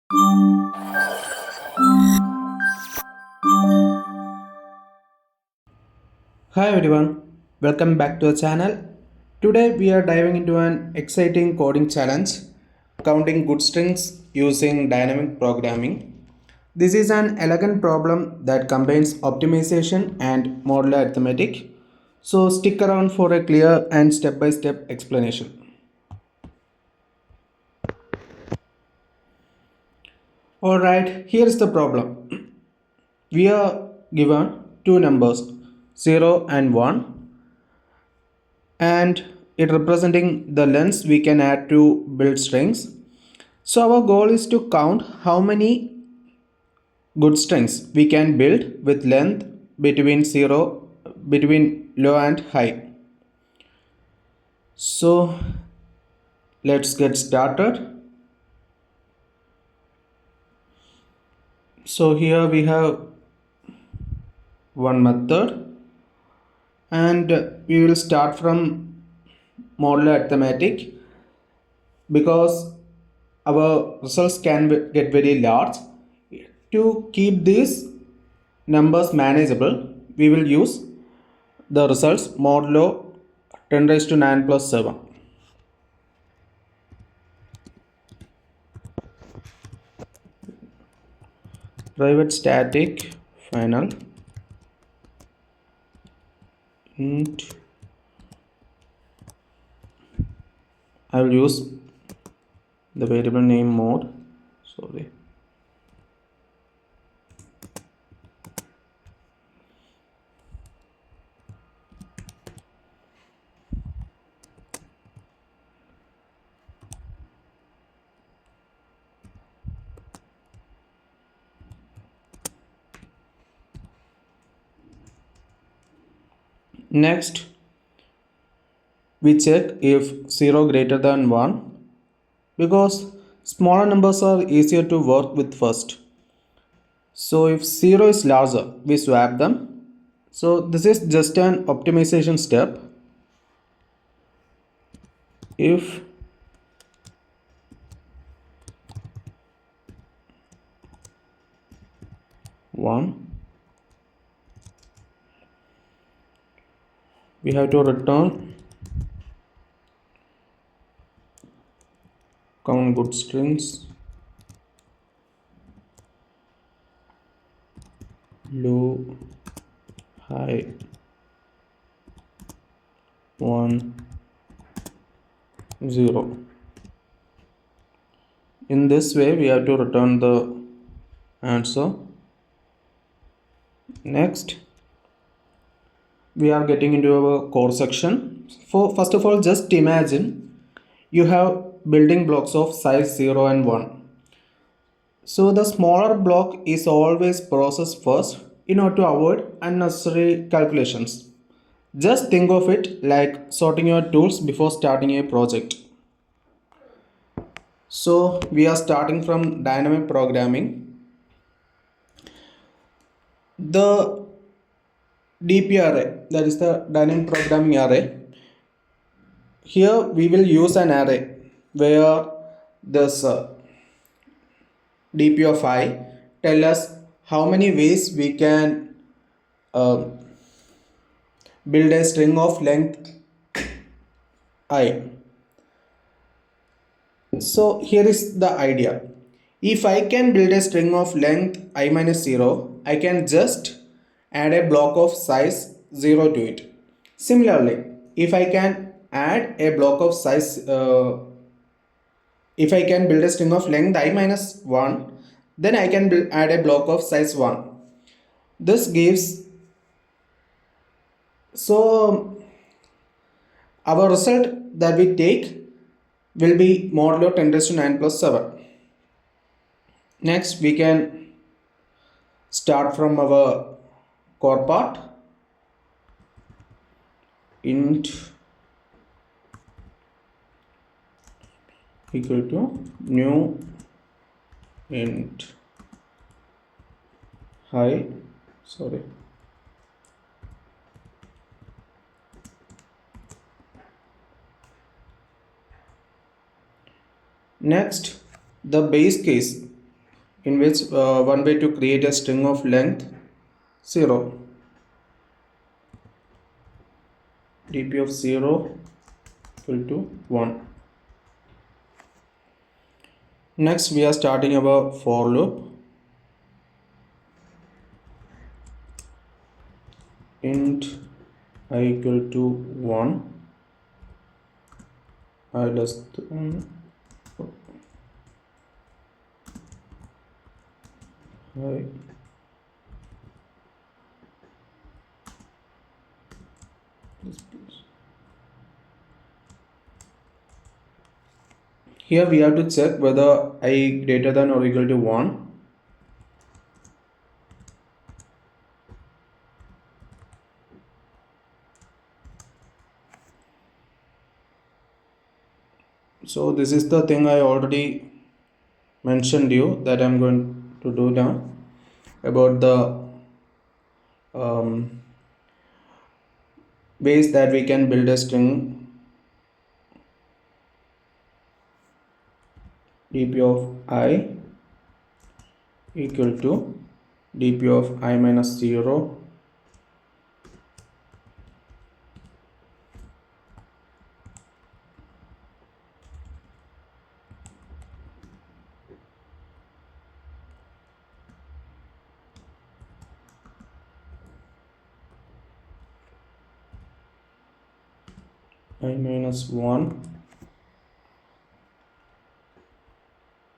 Hi everyone, welcome back to the channel. Today we are diving into an exciting coding challenge, counting good strings using dynamic programming. This is an elegant problem that combines optimization and modular arithmetic. So stick around for a clear and step-by-step explanation. Alright, here is the problem. We are given two numbers 0 and 1, and it representing the lengths we can add to build strings. So our goal is to count how many good strings we can build with length between low and high. So let's get started. So here we have one method, and we will start from modular arithmetic because our results can get very large. To keep these numbers manageable, we will use the results modulo 10 raised to 9 plus 7. Private static final int. I will use the variable name mode. Sorry. Next, we check if 0 greater than 1 because smaller numbers are easier to work with first. So if 0 is larger, we swap them. So this is just an optimization step. If 1, we have to return count good strings low, high, 1, 0. In this way we have to return the answer. Next, we are getting into our core section. For first of all, just imagine you have building blocks of size 0 and 1. So the smaller block is always processed first in order to avoid unnecessary calculations. Just think of it like sorting your tools before starting a project. So we are starting from dynamic programming. The DP array, that is the dynamic programming array. Here we will use an array where this DP of I tell us how many ways we can uh, build a string of length I. So here is the idea. If I can build a string of length I minus 0, I can just add a block of size 0 to it. Similarly, if I can add a block of size if I can build a string of length I minus 1, then I can add a block of size 1. This gives, so our result that we take will be modulo 10 raised to 9 plus 7. Next, we can start from our core part. Int equal to new int high, sorry, next the base case in which one way to create a string of length 0, dp of 0 equal to 1. Next we are starting our for loop. Int I equal to 1, I less than I. Here we have to check whether I greater than or equal to 1. So this is the thing I already mentioned you that I'm going to do now about the ways that we can build a string dp of I equal to dp of I minus 0 I minus 1.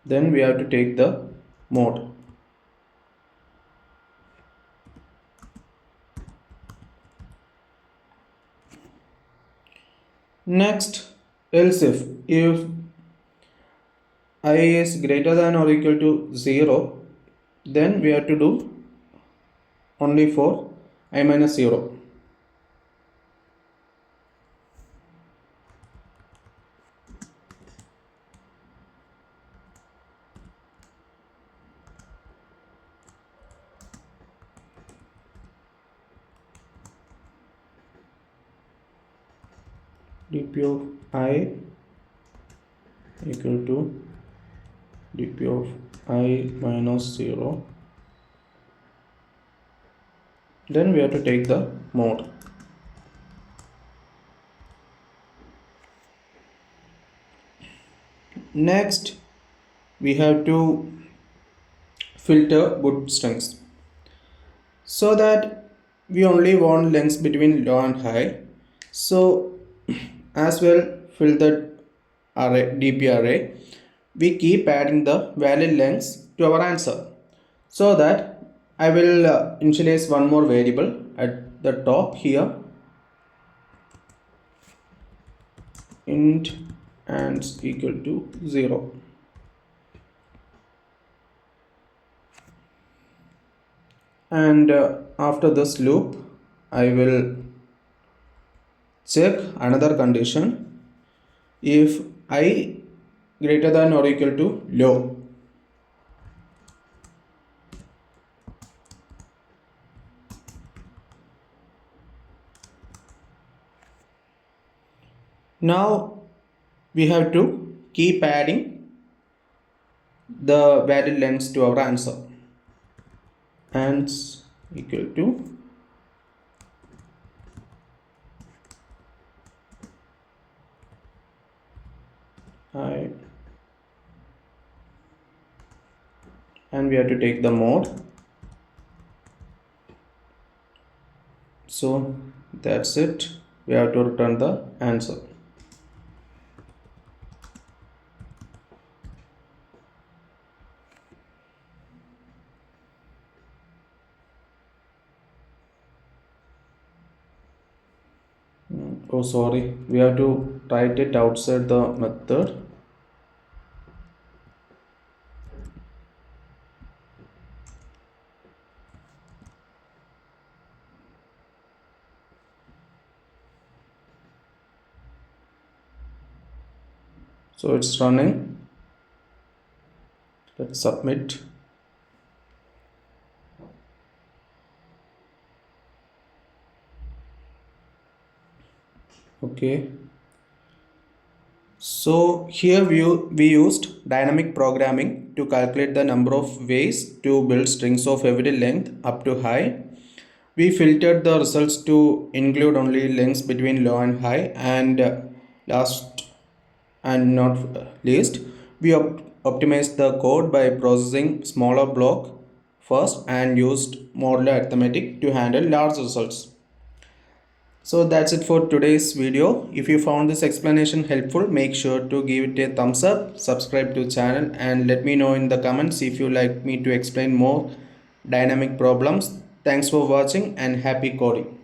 Then we have to take the mode. Next, else if I is greater than or equal to 0, then we have to do only for I minus 0. dp of I equal to dp of I minus 0. Then we have to take the mode. Next we have to filter good strings so that we only want lengths between low and high. So as well fill the array dp array, we keep adding the valid lengths to our answer, so that I will initialize one more variable at the top here, int and equal to 0. And after this loop I will check another condition. If I greater than or equal to low, now we have to keep adding the valid lengths to our answer, and equal to I, and we have to take the mode. So that's it, we have to return the answer. Oh sorry, we have to write it outside the method. So it's running, let's submit. Okay, So here we used dynamic programming to calculate the number of ways to build strings of every length up to high. We filtered the results to include only lengths between low and high, and last and not least, we optimized the code by processing smaller block first and used modular arithmetic to handle large results. So that's it for today's video. If you found this explanation helpful, make sure to give it a thumbs up, subscribe to channel, and let me know in the comments if you like me to explain more dynamic problems. Thanks for watching and happy coding.